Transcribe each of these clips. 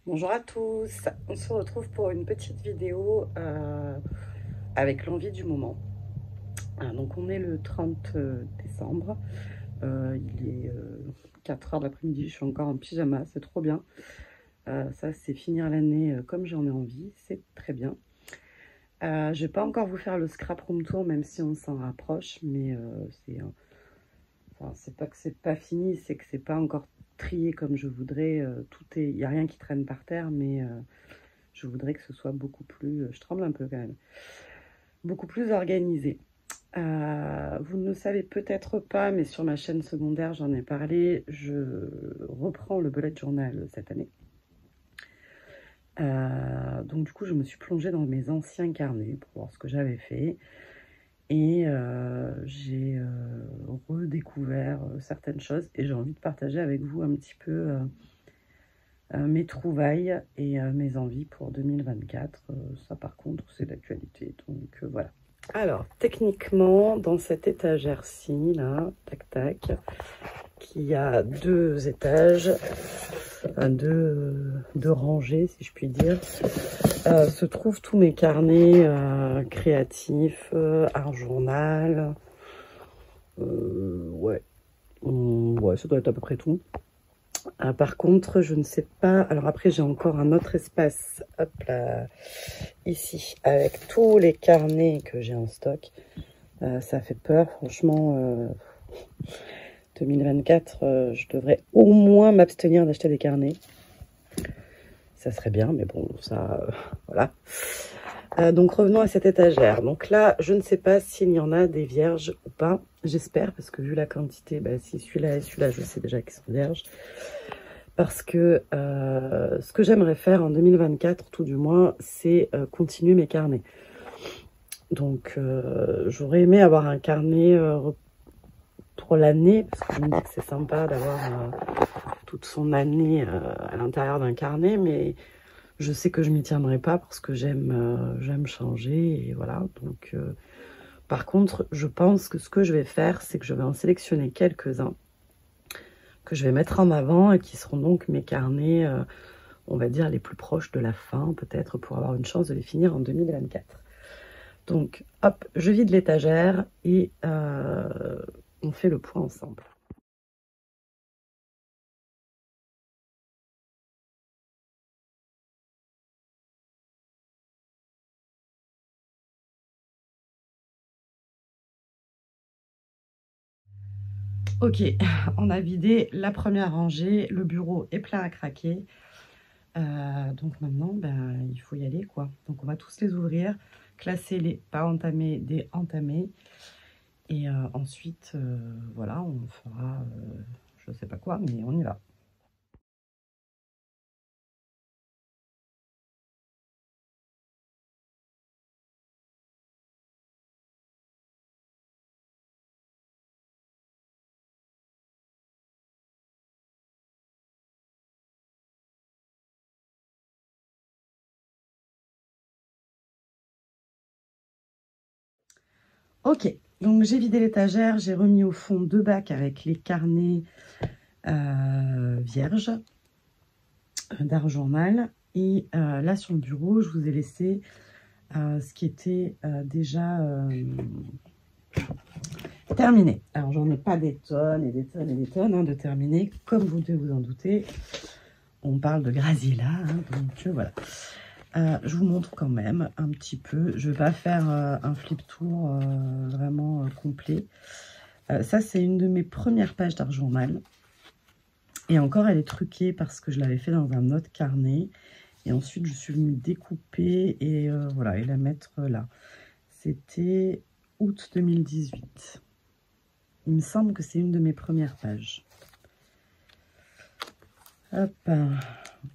Bonjour à tous, on se retrouve pour une petite vidéo avec l'envie du moment. Donc on est le 30 décembre, il est 4 heures de l'après-midi, je suis encore en pyjama, c'est trop bien. Ça c'est finir l'année comme j'en ai envie, c'est très bien. Je vais pas encore vous faire le scrap room tour même si on s'en rapproche, mais c'est pas que c'est pas fini, c'est que c'est pas encore trié comme je voudrais. Il n'y a rien qui traîne par terre, mais je voudrais que ce soit beaucoup plus, je tremble un peu quand même, beaucoup plus organisé. Vous ne le savez peut-être pas, mais sur ma chaîne secondaire, j'en ai parlé, je reprends le bullet journal cette année. Donc du coup, je me suis plongée dans mes anciens carnets pour voir ce que j'avais fait. Et j'ai redécouvert certaines choses et j'ai envie de partager avec vous un petit peu mes trouvailles et mes envies pour 2024. Ça par contre c'est d'actualité, donc voilà. Alors techniquement dans cette étagère-ci là, tac tac, qui a deux étages, deux rangées si je puis dire, se trouvent tous mes carnets créatifs, art journal, ouais, ça doit être à peu près tout. Par contre, je ne sais pas. Alors après, j'ai encore un autre espace, hop là, ici, avec tous les carnets que j'ai en stock. Ça fait peur, franchement. 2024, je devrais au moins m'abstenir d'acheter des carnets. Ça serait bien, mais bon, ça, voilà. Donc revenons à cette étagère. Donc là, je ne sais pas s'il y en a des vierges ou pas. J'espère, parce que vu la quantité, bah, si celui-là et celui-là, je sais déjà qu'ils sont vierges. Parce que ce que j'aimerais faire en 2024, tout du moins, c'est continuer mes carnets. Donc j'aurais aimé avoir un carnet pour l'année, parce que je me dis que c'est sympa d'avoir toute son année à l'intérieur d'un carnet, mais je sais que je m'y tiendrai pas parce que j'aime changer, et voilà. Donc par contre, je pense que ce que je vais faire, c'est que je vais en sélectionner quelques-uns que je vais mettre en avant et qui seront donc mes carnets, on va dire, les plus proches de la fin, peut-être, pour avoir une chance de les finir en 2024. Donc, hop, je vide l'étagère et on fait le point ensemble. Ok, on a vidé la première rangée, le bureau est plein à craquer. Donc maintenant, ben, il faut y aller, quoi. Donc on va tous les ouvrir, classer les pas entamés des entamés. Et ensuite, voilà, on fera, je sais pas quoi, mais on y va. Ok, donc j'ai vidé l'étagère, j'ai remis au fond deux bacs avec les carnets vierges d'art journal. Et là sur le bureau, je vous ai laissé ce qui était déjà terminé. Alors j'en ai pas des tonnes et des tonnes et des tonnes hein, de terminé, comme vous devez vous en douter. On parle de Grazilla, hein, donc voilà. Je vous montre quand même un petit peu. Je ne vais pas faire un flip tour vraiment complet. Ça, c'est une de mes premières pages d'art journal. Et encore, elle est truquée parce que je l'avais fait dans un autre carnet. Et ensuite, je suis venue découper et voilà, et la mettre là. C'était août 2018. Il me semble que c'est une de mes premières pages. Hop,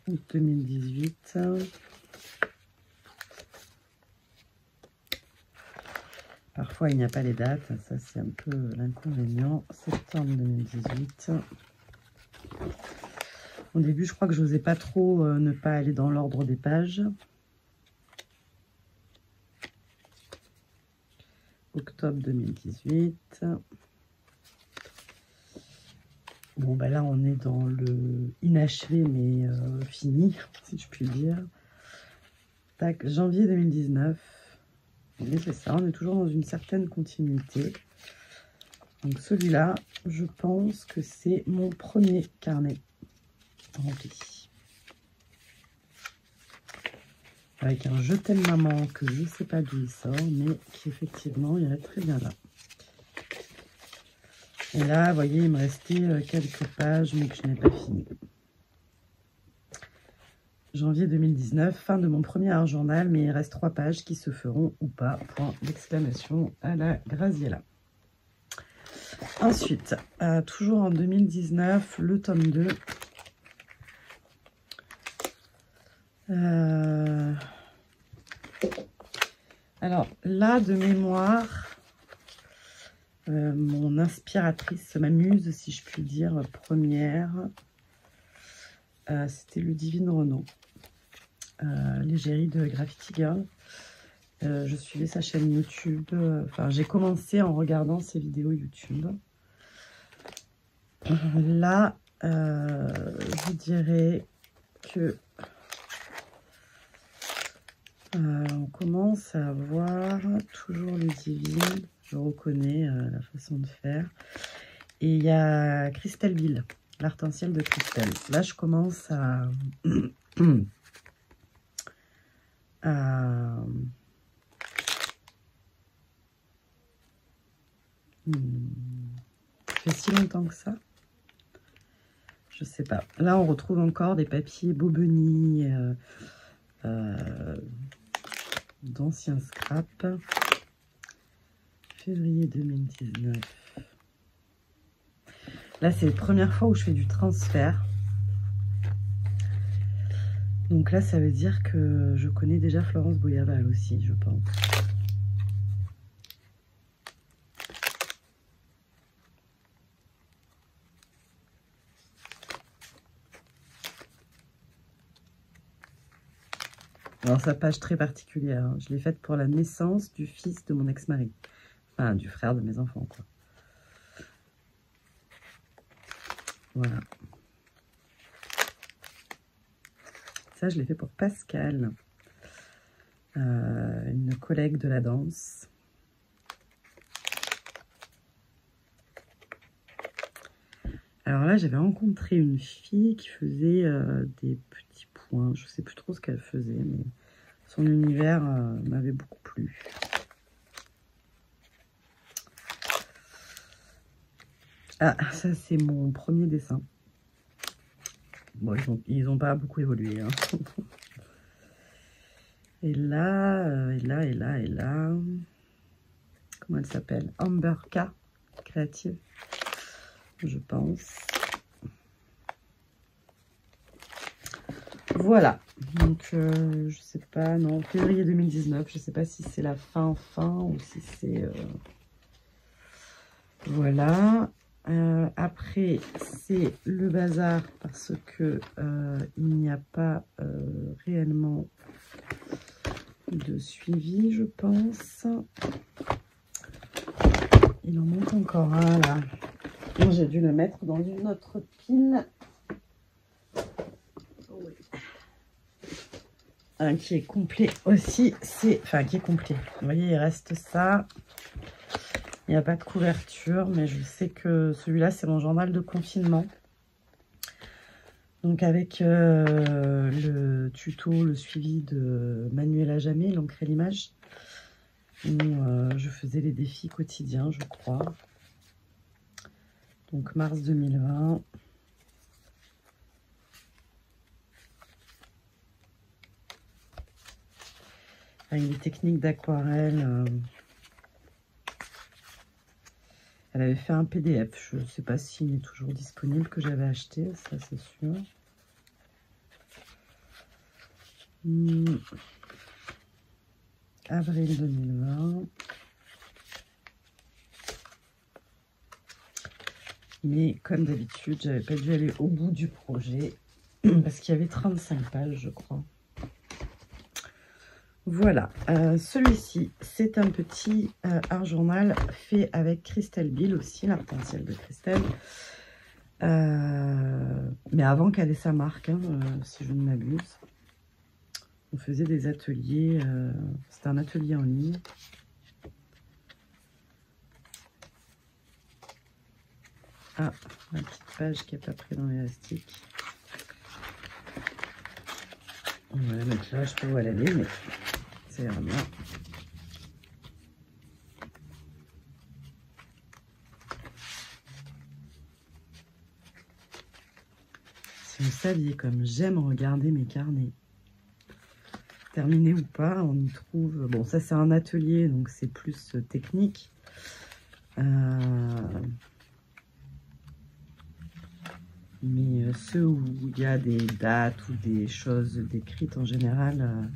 août 2018. Parfois, il n'y a pas les dates. Ça, c'est un peu l'inconvénient. Septembre 2018. Au début, je crois que je n'osais pas trop ne pas aller dans l'ordre des pages. Octobre 2018. Bon, bah là, on est dans le inachevé, mais fini, si je puis dire. Tac, janvier 2019. Et c'est ça, on est toujours dans une certaine continuité. Donc celui-là, je pense que c'est mon premier carnet rempli. Avec un je t'aime maman que je ne sais pas d'où il sort, mais qui effectivement irait très bien là. Et là, vous voyez, il me restait quelques pages, mais que je n'ai pas fini. Janvier 2019, fin de mon premier art journal, mais il reste 3 pages qui se feront ou pas, point d'exclamation à la Graziella. Ensuite, toujours en 2019, le tome 2. Alors là, de mémoire, mon inspiratrice, ma muse, si je puis dire, première, c'était Ludivine Renaud, l'égérie de Graffiti Girl. Je suivais sa chaîne YouTube, enfin j'ai commencé en regardant ses vidéos YouTube. Là, je dirais que on commence à voir toujours Ludivine, je reconnais la façon de faire. Et il y a Christelle Bill, l'arc-en-ciel de Christelle. Là, je commence à ça fait si longtemps que ça. Je sais pas. Là, on retrouve encore des papiers Bobeny, d'anciens scraps. Février 2019. Là, c'est la première fois où je fais du transfert. Donc là, ça veut dire que je connais déjà Florence Boyaval aussi, je pense. Alors, sa page très particulière, hein. Je l'ai faite pour la naissance du fils de mon ex-mari. Enfin, du frère de mes enfants, quoi. Voilà. Ça, je l'ai fait pour Pascal, une collègue de la danse. Alors là, j'avais rencontré une fille qui faisait des petits points. Je ne sais plus trop ce qu'elle faisait, mais son univers m'avait beaucoup plu. Ah, ça c'est mon premier dessin. Bon, ils ont pas beaucoup évolué. Hein. Et là, et là. Comment elle s'appelle? Amber K, créative, je pense. Voilà. Donc, je sais pas, non, février 2019. Je sais pas si c'est la fin ou si c'est... Voilà. Après, c'est le bazar parce que il n'y a pas réellement de suivi, je pense. Il en manque encore un là. J'ai dû le mettre dans une autre pile. Un qui est complet aussi, c'est... Enfin, qui est complet. Vous voyez, il reste ça. Il n'y a pas de couverture, mais je sais que celui-là, c'est mon journal de confinement. Donc avec le tuto, le suivi de Manuela Jammet, l'encre et l'image, où je faisais les défis quotidiens, je crois. Donc mars 2020. Avec des techniques d'aquarelle. Elle avait fait un PDF, je ne sais pas s'il est toujours disponible, que j'avais acheté, ça c'est sûr. Avril 2020. Mais comme d'habitude, j'avais pas dû aller au bout du projet, parce qu'il y avait 35 pages, je crois. Voilà, celui-ci, c'est un petit art journal fait avec Christelle Bill aussi, l'arc-en-ciel de Christelle. Mais avant qu'elle ait sa marque, hein, si je ne m'abuse. On faisait des ateliers, c'était un atelier en ligne. Ah, la petite page qui n'est pas prise dans l'élastique. On va la mettre là, je peux où elle aller, mais c'est vraiment... Si vous saviez comme j'aime regarder mes carnets, terminés ou pas, on y trouve... Bon, ça c'est un atelier, donc c'est plus technique. Mais ceux où il y a des dates ou des choses décrites en général,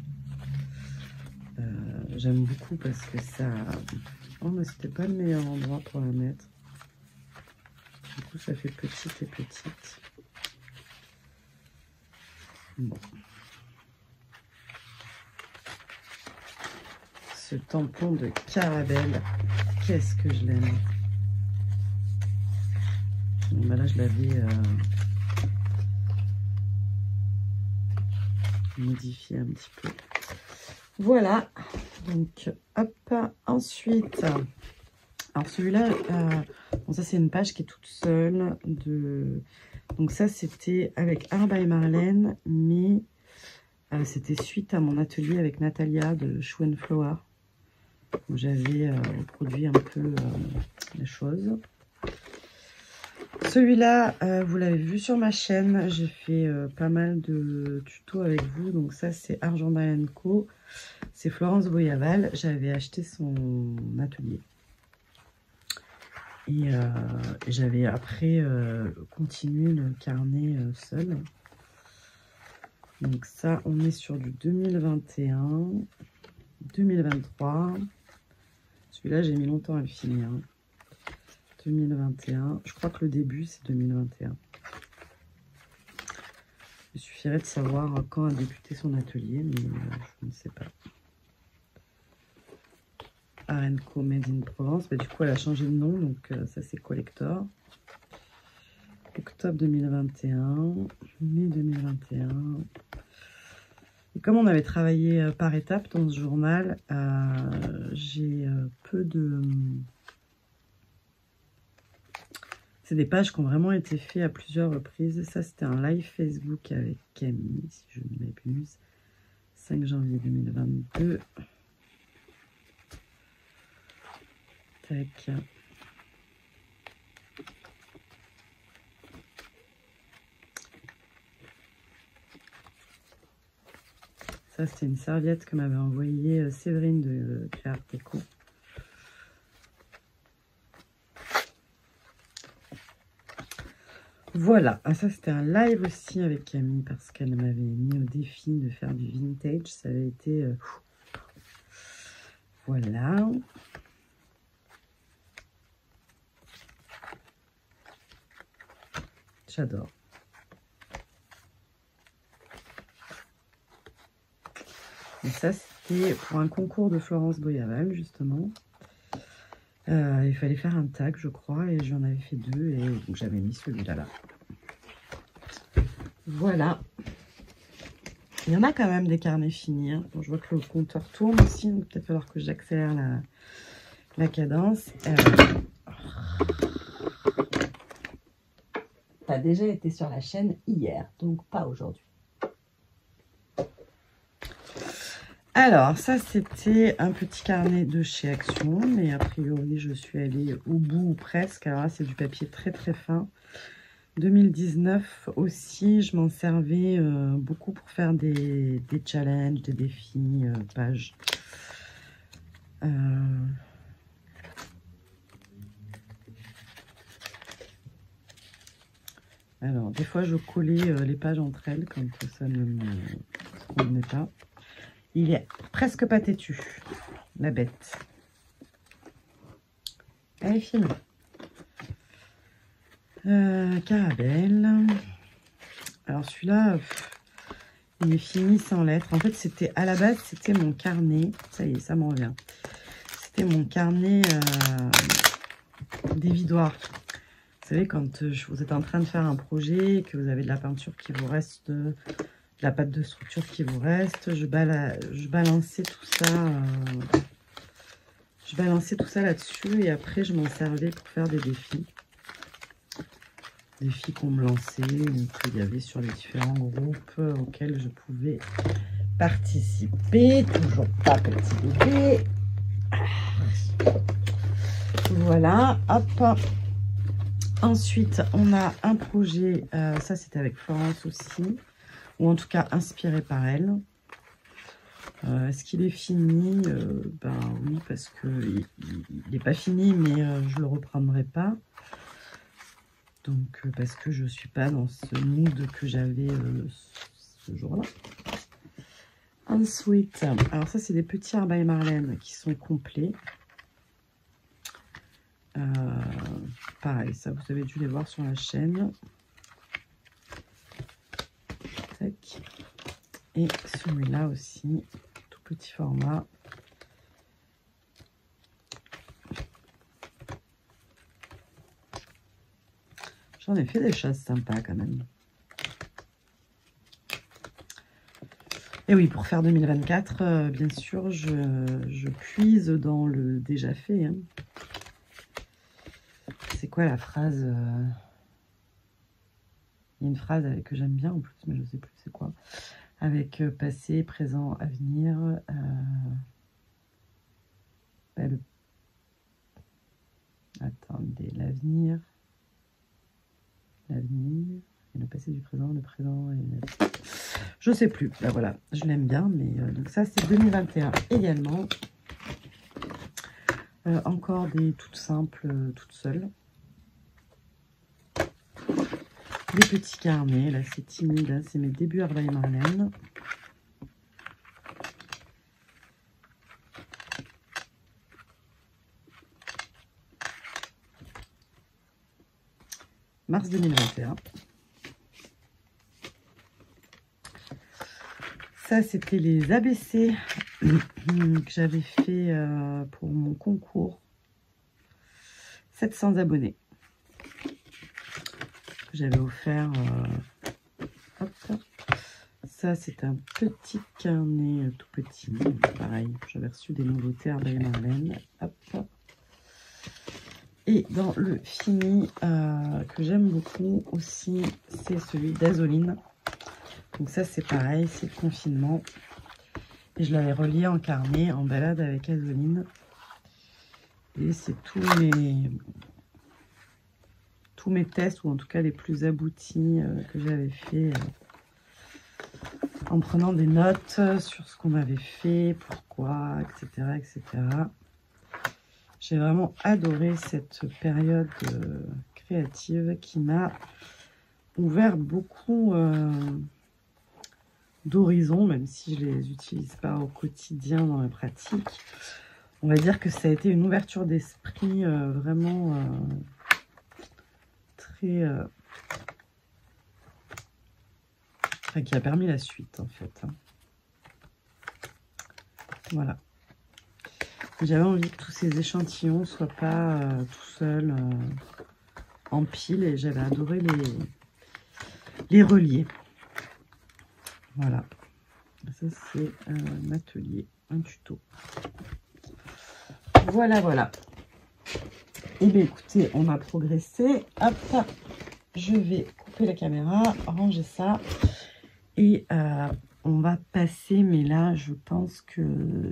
j'aime beaucoup parce que ça... Oh, mais c'était pas le meilleur endroit pour la mettre. Du coup, ça fait petite et petite. Bon. Ce tampon de Caravelle, qu'est-ce que je l'aime. Bon, bah là, je l'avais modifié un petit peu. Voilà. Donc, hop. Ensuite, alors celui-là, bon, ça, c'est une page qui est toute seule. Donc, ça, c'était avec Art by Marlène, mais c'était suite à mon atelier avec Natalia de Shoe & Flower, où j'avais produit un peu les choses. Celui-là, vous l'avez vu sur ma chaîne, j'ai fait pas mal de tutos avec vous. Donc ça, c'est Argenda & Co. C'est Florence Boyaval. J'avais acheté son atelier. Et j'avais après continué le carnet seul. Donc ça, on est sur du 2021, 2023. Celui-là, j'ai mis longtemps à le finir. 2021. Je crois que le début, c'est 2021. Il suffirait de savoir quand a débuté son atelier, mais je ne sais pas. Arenco Made in Provence. Bah, du coup, elle a changé de nom, donc ça, c'est Collector. Octobre 2021, mai 2021. Et comme on avait travaillé par étapes dans ce journal, j'ai peu de... C'est des pages qui ont vraiment été faites à plusieurs reprises. Ça, c'était un live Facebook avec Camille, si je ne m'abuse. 5 janvier 2022. Tac. Ça, c'était une serviette que m'avait envoyée Séverine de Créart Déco. Voilà, ah, ça c'était un live aussi avec Camille parce qu'elle m'avait mis au défi de faire du vintage. Ça avait été... Voilà. J'adore. Et ça c'était pour un concours de Florence Boyaval justement. Il fallait faire un tag, je crois, et j'en avais fait 2, et donc j'avais mis celui-là là. Voilà. Il y en a quand même des carnets finis. Hein. Bon, je vois que le compteur tourne aussi, donc peut-être falloir que j'accélère la cadence. T'as déjà été sur la chaîne hier, donc pas aujourd'hui. Alors, ça, c'était un petit carnet de chez Action, mais a priori, je suis allée au bout ou presque. Alors là, c'est du papier très, très fin. 2019 aussi, je m'en servais beaucoup pour faire des challenges, des défis, pages. Alors, des fois, je collais les pages entre elles, comme ça ne me convenait pas. Il est presque pas têtu, la bête. Elle est fine. Caravelle. Alors celui-là, il est fini sans lettres. En fait, c'était à la base, c'était mon carnet. Ça y est, ça m'en revient. C'était mon carnet des vidoirs. savez, quand vous êtes en train de faire un projet, que vous avez de la peinture qui vous reste, de la pâte de structure qui vous reste, je balançais tout ça. Je balançais tout ça là-dessus et après je m'en servais pour faire des défis. Défis qu'on me lançait ou qu'il y avait sur les différents groupes auxquels je pouvais participer. Toujours pas petit bébé. Voilà, hop. Ensuite, on a un projet, ça c'était avec Florence aussi, ou en tout cas inspiré par elle. Est-ce qu'il est fini? Ben oui, parce qu'il n'est pas fini, mais je ne le reprendrai pas. Donc, parce que je ne suis pas dans ce mood que j'avais ce jour-là. Ensuite, alors ça, c'est des petits Herbes by Marlène qui sont complets. Pareil, ça, vous avez dû les voir sur la chaîne. Tac. Et celui-là aussi, tout petit format. J'en ai fait des choses sympas quand même. Et oui, pour faire 2024, bien sûr, je puise dans le déjà fait. Hein. C'est quoi la phrase? Il y a une phrase que j'aime bien en plus, mais je ne sais plus c'est quoi. Avec passé, présent, avenir. Attendez, l'avenir. L'avenir. Et le passé du présent, le présent et... Je sais plus. Ben voilà, je l'aime bien, mais donc ça c'est 2021 également. Encore des toutes simples, toutes seules. Des petits carnets, là c'est timide, hein, c'est mes débuts Herbes by Marlène. Mars 2021. Ça, c'était les ABC que j'avais fait pour mon concours. 700 abonnés. Que j'avais offert. Hop. Ça, c'est un petit carnet tout petit. Pareil, j'avais reçu des nouveautés Herbes by Marlène. Hop. Et dans le fini, que j'aime beaucoup aussi, c'est celui d'Azoline. Donc ça, c'est pareil, c'est le confinement. Et je l'avais relié en carnet, en balade avec Azoline. Et c'est tous mes tests, ou en tout cas les plus aboutis que j'avais fait en prenant des notes sur ce qu'on avait fait, pourquoi, etc. etc. J'ai vraiment adoré cette période créative qui m'a ouvert beaucoup d'horizons, même si je ne les utilise pas au quotidien dans la pratique. On va dire que ça a été une ouverture d'esprit vraiment très... enfin, qui a permis la suite, en fait. Hein. Voilà. J'avais envie que tous ces échantillons ne soient pas tout seuls en pile, et j'avais adoré les relier. Voilà. Ça, c'est un atelier, un tuto. Voilà, voilà. Et bien, écoutez, on a progressé. Hop, je vais couper la caméra, ranger ça. Et on va passer, mais là, je pense que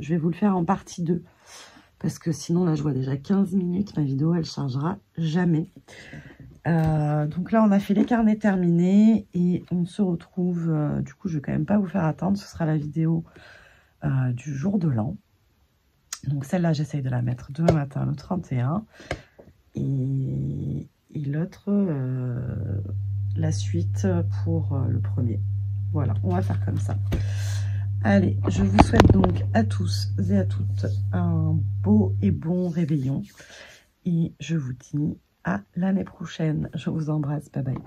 je vais vous le faire en partie 2. Parce que sinon, là, je vois déjà 15 minutes. Ma vidéo, elle ne chargera jamais. Donc là, on a fait les carnets terminés. Et on se retrouve... du coup, je ne vais quand même pas vous faire attendre. Ce sera la vidéo du jour de l'an. Donc celle-là, j'essaye de la mettre demain matin, le 31. Et l'autre, la suite pour le 1er. Voilà, on va faire comme ça. Allez, je vous souhaite donc à tous et à toutes un beau et bon réveillon. Et je vous dis à l'année prochaine. Je vous embrasse. Bye bye.